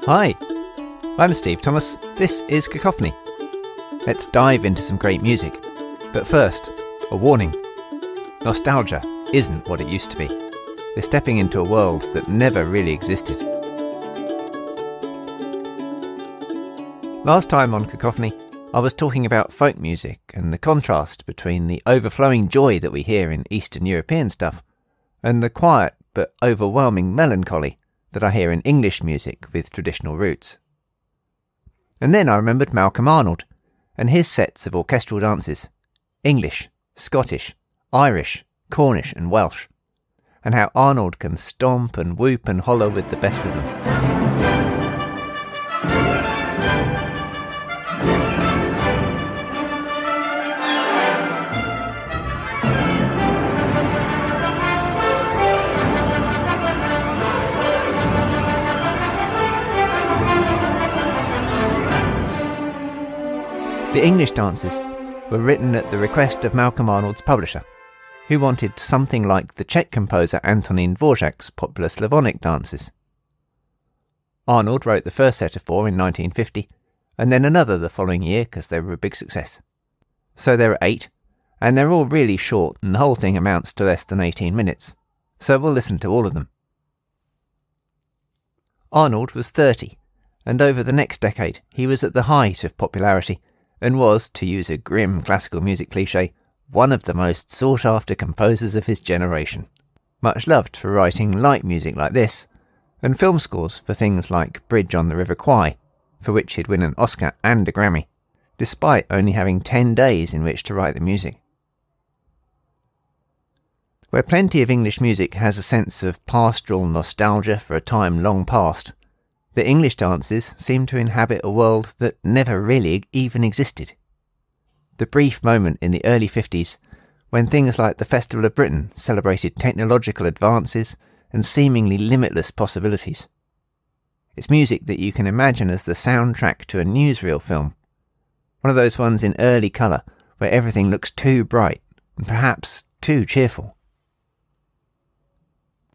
Hi, I'm Steve Thomas. This is Cacophony. Let's dive into some great music. But first, a warning. Nostalgia isn't what it used to be. We're stepping into a world that never really existed. Last time on Cacophony, I was talking about folk music and the contrast between the overflowing joy that we hear in Eastern European stuff and the quiet but overwhelming melancholy that I hear in English music with traditional roots. And then I remembered Malcolm Arnold and his sets of orchestral dances, English, Scottish, Irish, Cornish and Welsh, and how Arnold can stomp and whoop and holler with the best of them. The English dances were written at the request of Malcolm Arnold's publisher, who wanted something like the Czech composer Antonín Dvořák's popular Slavonic dances. Arnold wrote the first set of 4 in 1950, and then another the following year because they were a big success. So there are 8, and they're all really short, and the whole thing amounts to less than 18 minutes, so we'll listen to all of them. Arnold was 30, and over the next decade he was at the height of popularity, and was, to use a grim classical music cliché, one of the most sought-after composers of his generation. Much loved for writing light music like this, and film scores for things like Bridge on the River Kwai, for which he'd win an Oscar and a Grammy, despite only having 10 days in which to write the music. Where plenty of English music has a sense of pastoral nostalgia for a time long past, the English dances seem to inhabit a world that never really even existed. The brief moment in the early 50s, when things like the Festival of Britain celebrated technological advances and seemingly limitless possibilities. It's music that you can imagine as the soundtrack to a newsreel film. One of those ones in early colour, where everything looks too bright and perhaps too cheerful.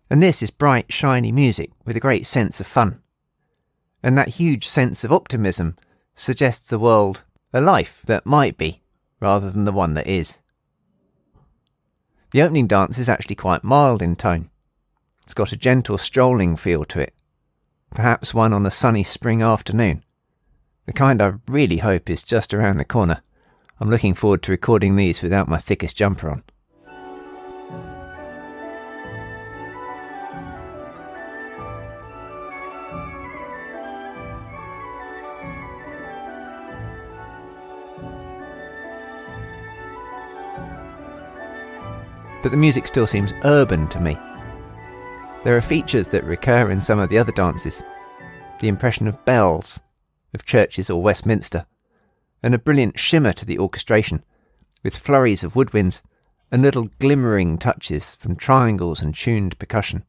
And this is bright, shiny music with a great sense of fun. And that huge sense of optimism suggests a world, a life that might be, rather than the one that is. The opening dance is actually quite mild in tone. It's got a gentle strolling feel to it, perhaps one on a sunny spring afternoon. The kind I really hope is just around the corner. I'm looking forward to recording these without my thickest jumper on. But the music still seems urban to me. There are features that recur in some of the other dances, the impression of bells, of churches or Westminster, and a brilliant shimmer to the orchestration, with flurries of woodwinds and little glimmering touches from triangles and tuned percussion.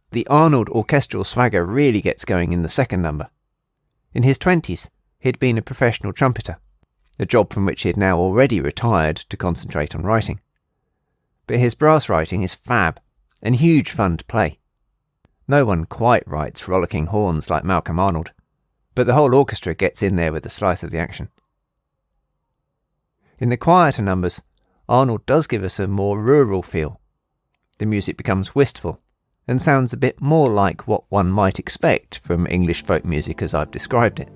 The Arnold orchestral swagger really gets going in the second number. In his 20s, he'd been a professional trumpeter, a job from which he had now already retired to concentrate on writing. But his brass writing is fab, and huge fun to play. No one quite writes rollicking horns like Malcolm Arnold, but the whole orchestra gets in there with a slice of the action. In the quieter numbers, Arnold does give us a more rural feel. The music becomes wistful, and sounds a bit more like what one might expect from English folk music as I've described it.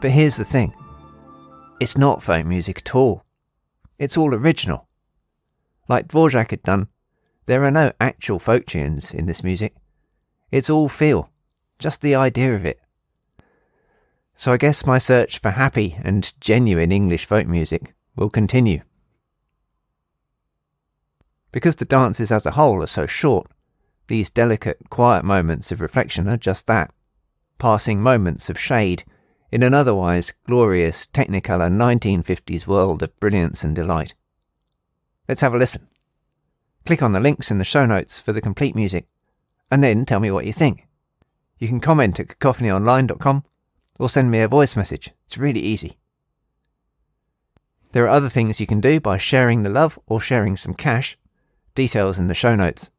But here's the thing. It's not folk music at all. It's all original. Like Dvořák had done, there are no actual folk tunes in this music. It's all feel, just the idea of it. So I guess my search for happy and genuine English folk music will continue. Because the dances as a whole are so short, these delicate, quiet moments of reflection are just that. passing moments of shade in an otherwise glorious Technicolor 1950s world of brilliance and delight. Let's have a listen. Click on the links in the show notes for the complete music, and then tell me what you think. You can comment at cacophonyonline.com or send me a voice message. It's really easy. There are other things you can do by sharing the love or sharing some cash. Details in the show notes.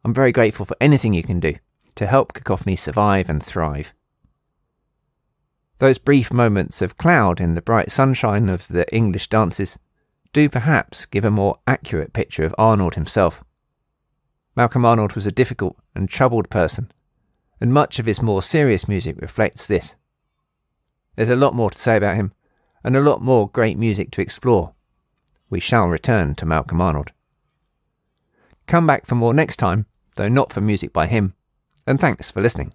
I'm very grateful for anything you can do to help Cacophony survive and thrive. Those brief moments of cloud in the bright sunshine of the English dances do perhaps give a more accurate picture of Arnold himself. Malcolm Arnold was a difficult and troubled person, and much of his more serious music reflects this. There's a lot more to say about him, and a lot more great music to explore. We shall return to Malcolm Arnold. Come back for more next time, though not for music by him, and thanks for listening.